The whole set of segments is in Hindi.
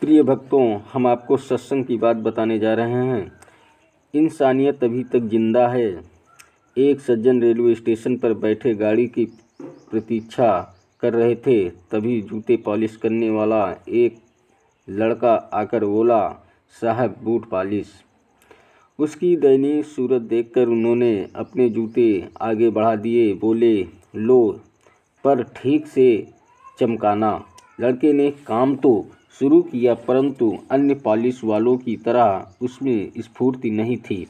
प्रिय भक्तों, हम आपको सत्संग की बात बताने जा रहे हैं। इंसानियत अभी तक जिंदा है। एक सज्जन रेलवे स्टेशन पर बैठे गाड़ी की प्रतीक्षा कर रहे थे। तभी जूते पॉलिश करने वाला एक लड़का आकर बोला, साहब बूट पॉलिश। उसकी दयनीय सूरत देखकर उन्होंने अपने जूते आगे बढ़ा दिए। बोले, लो, पर ठीक से चमकाना। लड़के ने काम तो शुरू किया, परंतु अन्य पॉलिश वालों की तरह उसमें स्फूर्ति नहीं थी।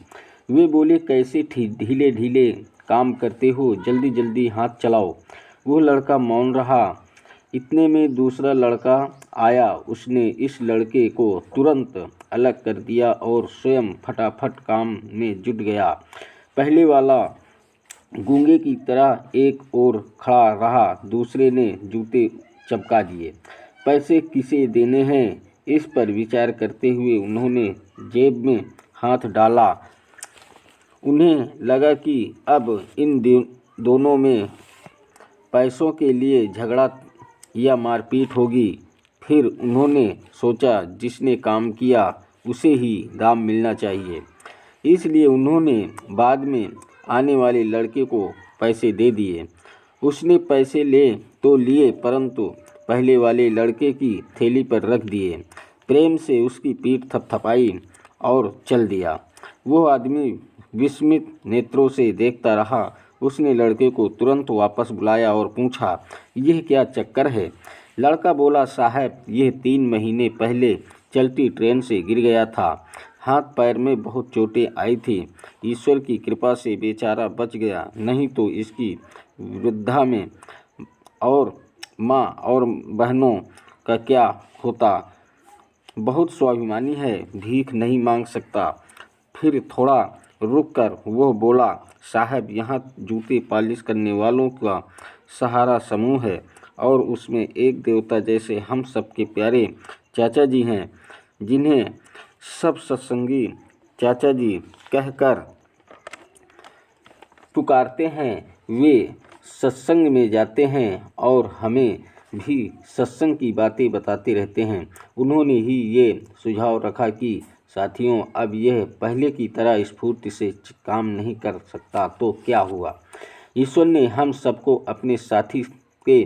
वे बोले, कैसे ढीले ढीले काम करते हो, जल्दी जल्दी हाथ चलाओ। वो लड़का मौन रहा। इतने में दूसरा लड़का आया। उसने इस लड़के को तुरंत अलग कर दिया और स्वयं फटाफट काम में जुट गया। पहले वाला गूंगे की तरह एक ओर खड़ा रहा। दूसरे ने जूते चमका दिए। पैसे किसे देने हैं, इस पर विचार करते हुए उन्होंने जेब में हाथ डाला। उन्हें लगा कि अब इन दोनों में पैसों के लिए झगड़ा या मारपीट होगी। फिर उन्होंने सोचा, जिसने काम किया उसे ही दाम मिलना चाहिए। इसलिए उन्होंने बाद में आने वाले लड़के को पैसे दे दिए। उसने पैसे ले तो लिए, परंतु पहले वाले लड़के की थैली पर रख दिए। प्रेम से उसकी पीठ थपथपाई और चल दिया। वो आदमी विस्मित नेत्रों से देखता रहा। उसने लड़के को तुरंत वापस बुलाया और पूछा, यह क्या चक्कर है? लड़का बोला, साहब, यह 3 महीने पहले चलती ट्रेन से गिर गया था। हाथ पैर में बहुत चोटें आई थी। ईश्वर की कृपा से बेचारा बच गया, नहीं तो इसकी वृद्धा में और माँ और बहनों का क्या होता। बहुत स्वाभिमानी है, भीख नहीं मांग सकता। फिर थोड़ा रुककर वो बोला, साहब, यहाँ जूते पॉलिश करने वालों का सहारा समूह है और उसमें एक देवता जैसे हम सबके प्यारे चाचा जी हैं, जिन्हें सब सत्संगी चाचा जी कहकर पुकारते हैं। वे सत्संग में जाते हैं और हमें भी सत्संग की बातें बताते रहते हैं। उन्होंने ही ये सुझाव रखा कि साथियों, अब यह पहले की तरह स्फूर्ति से काम नहीं कर सकता तो क्या हुआ। ईश्वर ने हम सबको अपने साथी के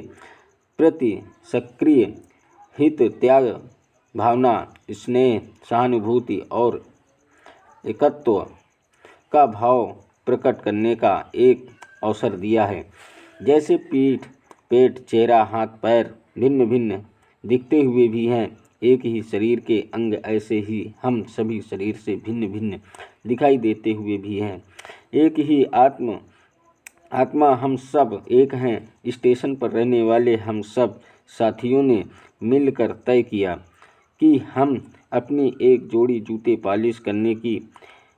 प्रति सक्रिय हित, त्याग भावना, स्नेह, सहानुभूति और एकत्व का भाव प्रकट करने का एक अवसर दिया है। जैसे पीठ, पेट, चेहरा, हाथ पैर भिन्न भिन्न दिखते हुए भी हैं, एक ही शरीर के अंग ऐसे ही हम सभी शरीर से भिन्न भिन्न दिखाई देते हुए भी हैं। एक ही आत्मा हम सब एक हैं। स्टेशन पर रहने वाले हम सब साथियों ने मिलकर तय किया कि हम अपनी एक जोड़ी जूते पॉलिश करने की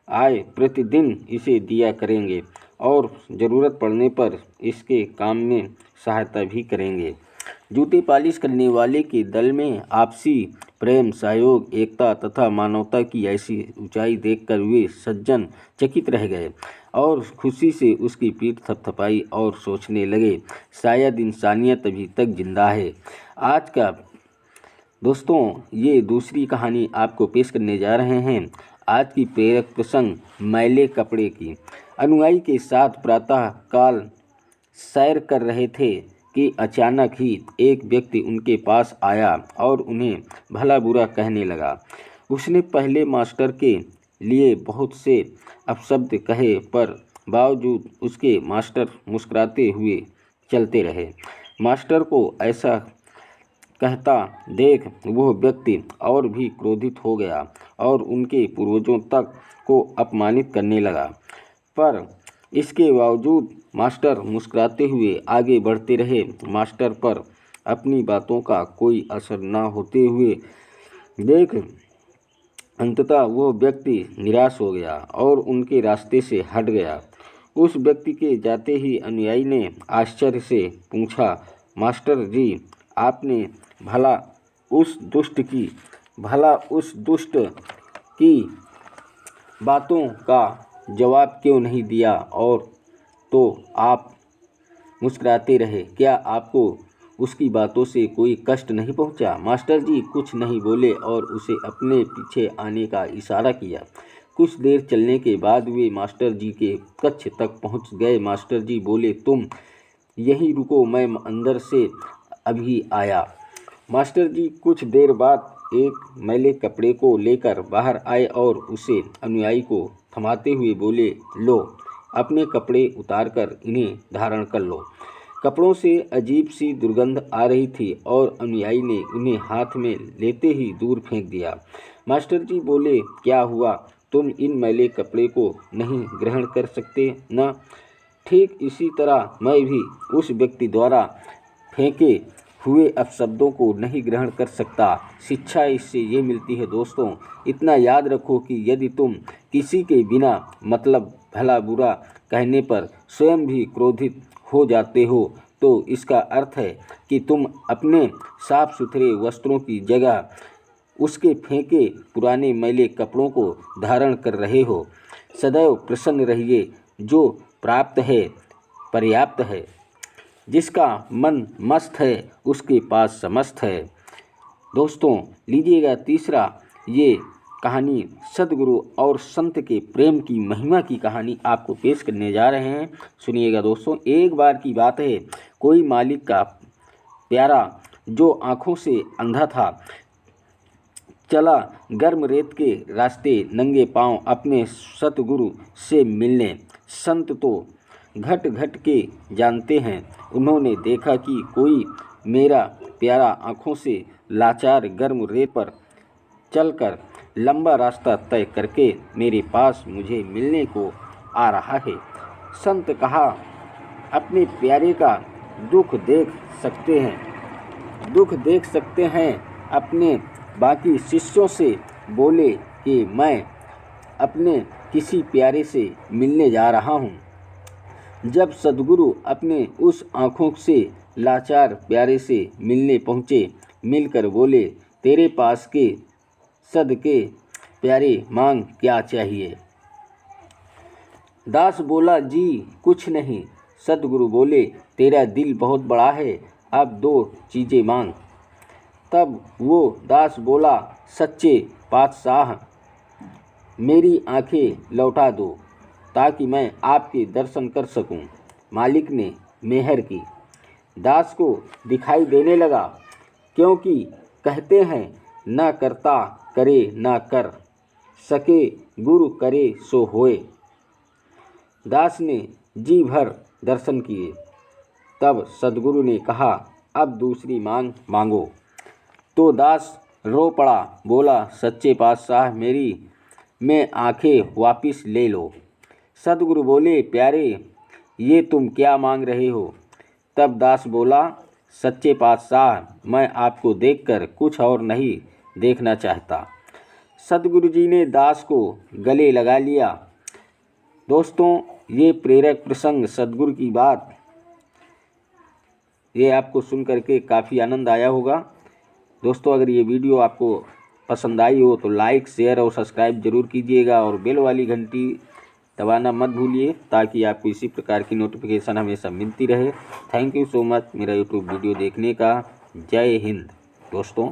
आय प्रतिदिन इसे दिया करेंगे और ज़रूरत पड़ने पर इसके काम में सहायता भी करेंगे। जूते पॉलिश करने वाले के दल में आपसी प्रेम, सहयोग, एकता तथा मानवता की ऐसी ऊंचाई देखकर वे सज्जन चकित रह गए और खुशी से उसकी पीठ थपथपाई और सोचने लगे, शायद इंसानियत अभी तक जिंदा है। आज का दोस्तों, ये दूसरी कहानी आपको पेश करने जा रहे हैं। आज की प्रेरक प्रसंग मैले कपड़े की। अनुयायी के साथ प्रातः काल सैर कर रहे थे कि अचानक ही एक व्यक्ति उनके पास आया और उन्हें भला बुरा कहने लगा। उसने पहले मास्टर के लिए बहुत से अपशब्द कहे, पर बावजूद उसके मास्टर मुस्कुराते हुए चलते रहे। मास्टर को ऐसा कहता देख वह व्यक्ति और भी क्रोधित हो गया और उनके पूर्वजों तक को अपमानित करने लगा। पर इसके बावजूद मास्टर मुस्कुराते हुए आगे बढ़ते रहे। मास्टर पर अपनी बातों का कोई असर न होते हुए देख अंततः वह व्यक्ति निराश हो गया और उनके रास्ते से हट गया। उस व्यक्ति के जाते ही अनुयायी ने आश्चर्य से पूछा, मास्टर जी, आपने भला उस दुष्ट की बातों का जवाब क्यों नहीं दिया? और तो आप मुस्कुराते रहे। क्या आपको उसकी बातों से कोई कष्ट नहीं पहुंचा। मास्टर जी कुछ नहीं बोले और उसे अपने पीछे आने का इशारा किया। कुछ देर चलने के बाद वे मास्टर जी के कक्ष तक पहुंच गए। मास्टर जी बोले, तुम यहीं रुको, मैं अंदर से अभी आया। मास्टर जी कुछ देर बाद एक मैले कपड़े को लेकर बाहर आए और उसे अनुयायी को थमाते हुए बोले, लो, अपने कपड़े उतारकर इन्हें धारण कर लो। कपड़ों से अजीब सी दुर्गंध आ रही थी और अनुयायी ने उन्हें हाथ में लेते ही दूर फेंक दिया। मास्टर जी बोले, क्या हुआ, तुम इन मैले कपड़े को नहीं ग्रहण कर सकते न? ठीक इसी तरह मैं भी उस व्यक्ति द्वारा फेंके हुए अपशब्दों को नहीं ग्रहण कर सकता। शिक्षा इससे ये मिलती है दोस्तों, इतना याद रखो कि यदि तुम किसी के बिना मतलब भला बुरा कहने पर स्वयं भी क्रोधित हो जाते हो तो इसका अर्थ है कि तुम अपने साफ सुथरे वस्त्रों की जगह उसके फेंके पुराने मैले कपड़ों को धारण कर रहे हो। सदैव प्रसन्न रहिए, जो प्राप्त है पर्याप्त है। जिसका मन मस्त है उसके पास समस्त है। दोस्तों लीजिएगा तीसरा, ये कहानी सद्गुरु और संत के प्रेम की महिमा की कहानी आपको पेश करने जा रहे हैं। सुनिएगा दोस्तों। एक बार की बात है, कोई मालिक का प्यारा जो आँखों से अंधा था, चला गर्म रेत के रास्ते नंगे पांव अपने सतगुरु से मिलने। संत तो घट घट के जानते हैं। उन्होंने देखा कि कोई मेरा प्यारा आँखों से लाचार गर्म रेत पर चलकर लंबा रास्ता तय करके मेरे पास मुझे मिलने को आ रहा है। संत कहा, अपने प्यारे का दुख देख सकते हैं। अपने बाकी शिष्यों से बोले कि मैं अपने किसी प्यारे से मिलने जा रहा हूँ। जब सद्गुरु अपने उस आँखों से लाचार प्यारे से मिलने पहुँचे, मिलकर बोले, तेरे पास के सदके प्यारे मांग क्या चाहिए? दास बोला, जी कुछ नहीं। सद्गुरु बोले, तेरा दिल बहुत बड़ा है, अब 2 चीज़ें मांग। तब वो दास बोला, सच्चे पातशाह मेरी आंखें लौटा दो ताकि मैं आपके दर्शन कर सकूं। मालिक ने मेहर की। दास को दिखाई देने लगा, क्योंकि कहते हैं न करता करे न कर सके, गुरु करे सो होए। दास ने जी भर दर्शन किए। तब सद्गुरु ने कहा, अब दूसरी मांग मांगो। तो दास रो पड़ा, बोला, सच्चे पातशाह मेरी मैं आंखें वापिस ले लो। सद्गुरु बोले, प्यारे ये तुम क्या मांग रहे हो? तब दास बोला, सच्चे पातशाह मैं आपको देखकर कुछ और नहीं देखना चाहता। सद्गुरु जी ने दास को गले लगा लिया। दोस्तों ये प्रेरक प्रसंग, सद्गुरु की बात, ये आपको सुन करके काफ़ी आनंद आया होगा। दोस्तों अगर ये वीडियो आपको पसंद आई हो तो लाइक, शेयर और सब्सक्राइब जरूर कीजिएगा और बेल वाली घंटी दबाना मत भूलिए ताकि आपको इसी प्रकार की नोटिफिकेशन हमेशा मिलती रहे। थैंक यू सो मच मेरा यूट्यूब वीडियो देखने का। जय हिंद दोस्तों।